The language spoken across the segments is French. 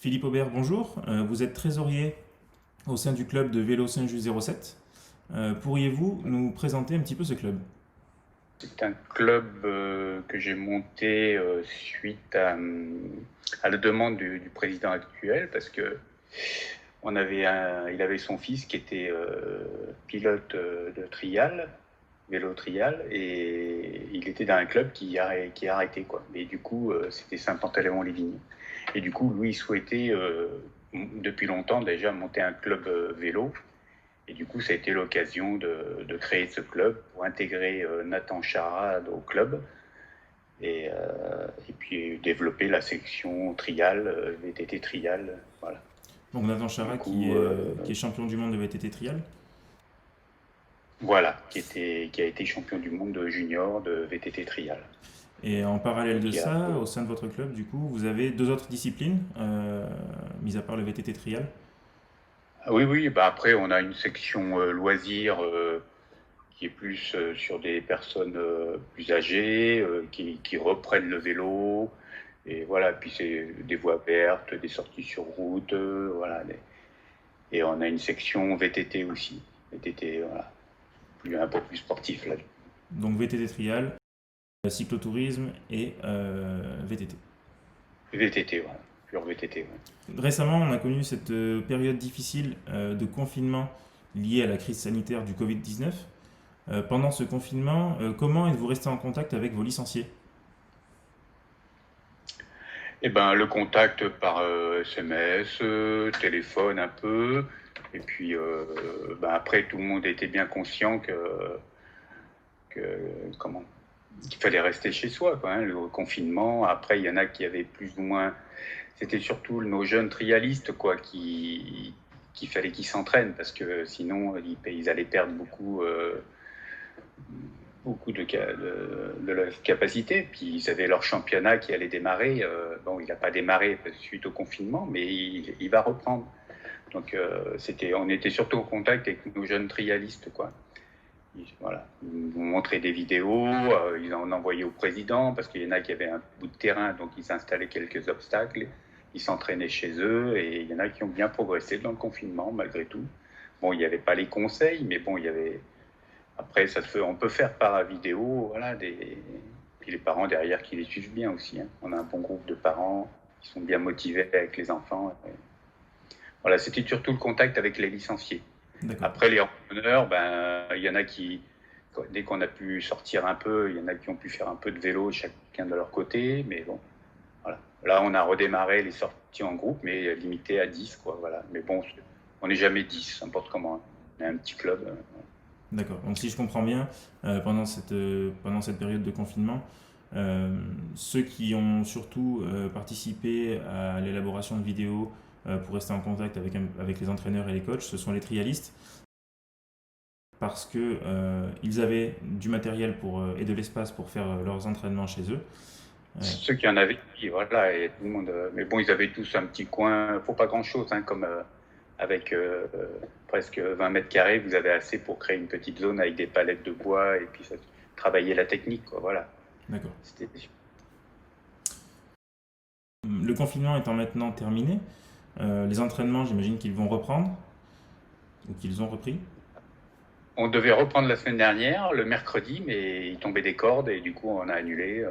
Philippe Aubert, bonjour. Vous êtes trésorier au sein du club de vélo Saint-Just 07. Pourriez-vous nous présenter un petit peu ce club? C'est un club que j'ai monté suite à la demande du président actuel parce que il avait son fils qui était pilote de trial, vélo trial, et il était dans un club qui a arrêté quoi. Mais du coup, c'était Saint-Pantaléon-les-Vignes. Et du coup, lui, il souhaitait depuis longtemps déjà monter un club vélo. Et du coup, ça a été l'occasion de créer ce club pour intégrer Nathan Charade au club et puis développer la section trial, VTT trial. Voilà. Donc Nathan Du Chara coup, qui est champion du monde de VTT Trial. voilà, qui a été champion du monde junior de VTT trial. Et en parallèle de Qui a, ça, au sein de votre club, du coup, vous avez deux autres disciplines, mis à part le VTT Trial. oui, oui, bah après, on a une section loisirs qui est plus sur des personnes plus âgées, qui reprennent le vélo. Et voilà, puis c'est des voies vertes, des sorties sur route, voilà. Et on a une section VTT aussi. VTT, voilà, un peu plus sportif là. Donc VTT Trial, cyclotourisme et VTT. VTT, voilà, pure VTT. Ouais. Récemment, on a connu cette période difficile de confinement liée à la crise sanitaire du Covid-19. Pendant ce confinement, comment êtes-vous resté en contact avec vos licenciés? Et ben le contact par SMS, téléphone un peu. Et puis ben, après, tout le monde était bien conscient que comment qu'il fallait rester chez soi, quoi, hein, le confinement. Après, il y en a qui avaient plus ou moins. C'était surtout nos jeunes trialistes, quoi, qu'il fallait qu'ils s'entraînent parce que sinon ils allaient perdre beaucoup de leur capacité. Puis ils avaient leur championnat qui allait démarrer. Bon, il n'a pas démarré suite au confinement, mais il va reprendre. Donc on était surtout en contact avec nos jeunes trialistes, quoi. Voilà. Ils nous montraient des vidéos, ils en envoyaient au président parce qu'il y en a qui avaient un bout de terrain, donc ils s'installaient quelques obstacles, ils s'entraînaient chez eux et il y en a qui ont bien progressé dans le confinement malgré tout. Bon, il n'y avait pas les conseils, mais bon, il y avait. Après, on peut faire par vidéo, voilà, puis les parents derrière qui les suivent bien aussi. Hein. On a un bon groupe de parents qui sont bien motivés avec les enfants. Voilà, c'était surtout le contact avec les licenciés. D'accord. Après, les randonneurs, ben, il y en a qui, dès qu'on a pu sortir un peu, il y en a qui ont pu faire un peu de vélo chacun de leur côté, mais bon, voilà. Là, on a redémarré les sorties en groupe, mais limité à 10, quoi, voilà. Mais bon, on n'est jamais 10, n'importe comment. Hein. On est un petit club. D'accord. Donc si je comprends bien, pendant cette période de confinement, ceux qui ont surtout participé à l'élaboration de vidéos pour rester en contact avec les entraîneurs et les coachs, ce sont les trialistes, parce que ils avaient du matériel et de l'espace pour faire leurs entraînements chez eux. Ceux qui en avaient, voilà, et tout le monde. Mais bon, ils avaient tous un petit coin, faut pas grand-chose, hein, comme avec presque 20 mètres carrés, vous avez assez pour créer une petite zone avec des palettes de bois et puis travailler la technique, quoi, voilà. D'accord. C'était Le confinement étant maintenant terminé, les entraînements, j'imagine qu'ils vont reprendre ou qu'ils ont repris. On devait reprendre la semaine dernière, le mercredi, mais il tombait des cordes et du coup on a annulé.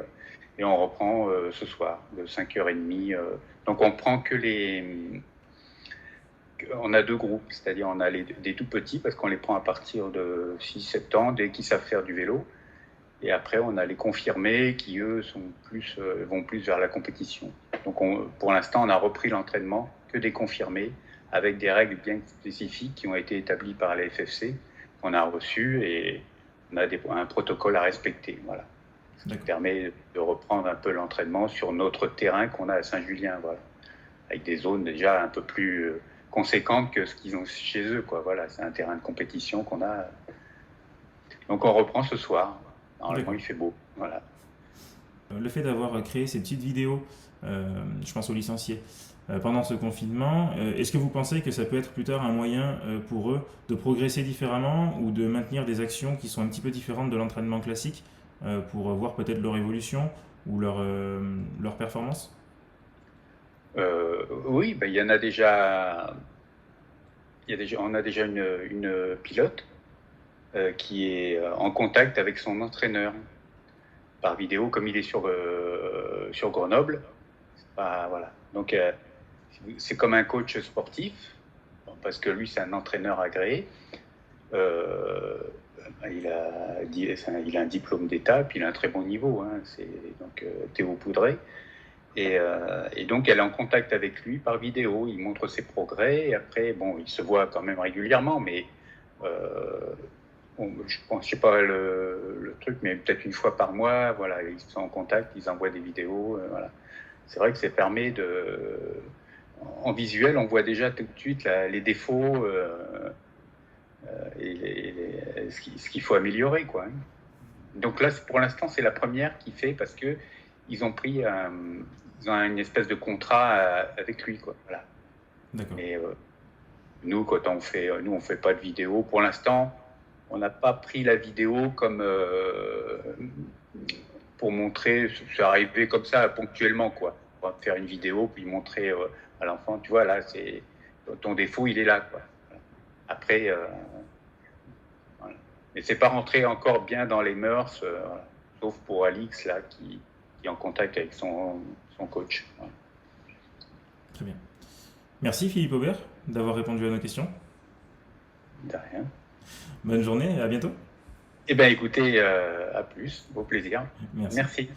Et on reprend ce soir, de 5h30. Donc on prend que On a deux groupes, c'est-à-dire on a des tout petits, parce qu'on les prend à partir de 6-7 ans, dès qu'ils savent faire du vélo. Et après on a les confirmés qui, eux, vont plus vers la compétition. Donc pour l'instant on a repris l'entraînement que des confirmés, avec des règles bien spécifiques qui ont été établies par la FFC, qu'on a reçues et on a un protocole à respecter. Voilà. Ce qui permet de reprendre un peu l'entraînement sur notre terrain qu'on a à Saint-Julien, voilà. Avec des zones déjà un peu plus conséquentes que ce qu'ils ont chez eux, quoi. Voilà, c'est un terrain de compétition qu'on a. Donc on reprend ce soir. Normalement, il fait beau. Voilà. Le fait d'avoir créé ces petites vidéos, je pense aux licenciés, pendant ce confinement, est-ce que vous pensez que ça peut être plus tard un moyen pour eux de progresser différemment ou de maintenir des actions qui sont un petit peu différentes de l'entraînement classique pour voir peut-être leur évolution ou leur performance? Oui, ben, il y en a déjà. On a déjà une pilote qui est en contact avec son entraîneur par vidéo, comme il est sur Grenoble. Voilà. Donc, c'est comme un coach sportif, parce que lui, c'est un entraîneur agréé. Il a un diplôme d'État, puis il a un très bon niveau. Hein. C'est donc Théo Poudré. Et donc, elle est en contact avec lui par vidéo. Il montre ses progrès. Et après, bon, ils se voient quand même régulièrement, mais je pense, je sais pas le truc, mais peut-être une fois par mois, voilà, ils sont en contact, ils envoient des vidéos. Voilà. C'est vrai que ça permet en visuel, on voit déjà tout de suite les défauts et ce qu'il faut améliorer, quoi. Donc là, pour l'instant, c'est la première qui fait parce que ils ont une espèce de contrat avec lui, quoi. Voilà. D'accord. Mais nous, on fait pas de vidéo. Pour l'instant, on n'a pas pris la vidéo comme pour montrer. C'est arrivé comme ça ponctuellement, quoi. On va faire une vidéo puis montrer à l'enfant. Tu vois, là, c'est ton défaut, il est là, quoi. Après. Voilà. Mais c'est pas rentré encore bien dans les mœurs, voilà. Sauf pour Alix là qui est en contact avec son coach. Voilà. Très bien. Merci Philippe Aubert d'avoir répondu à nos questions. De rien. Bonne journée et à bientôt. Eh bien écoutez, à plus, au plaisir. Merci. Merci.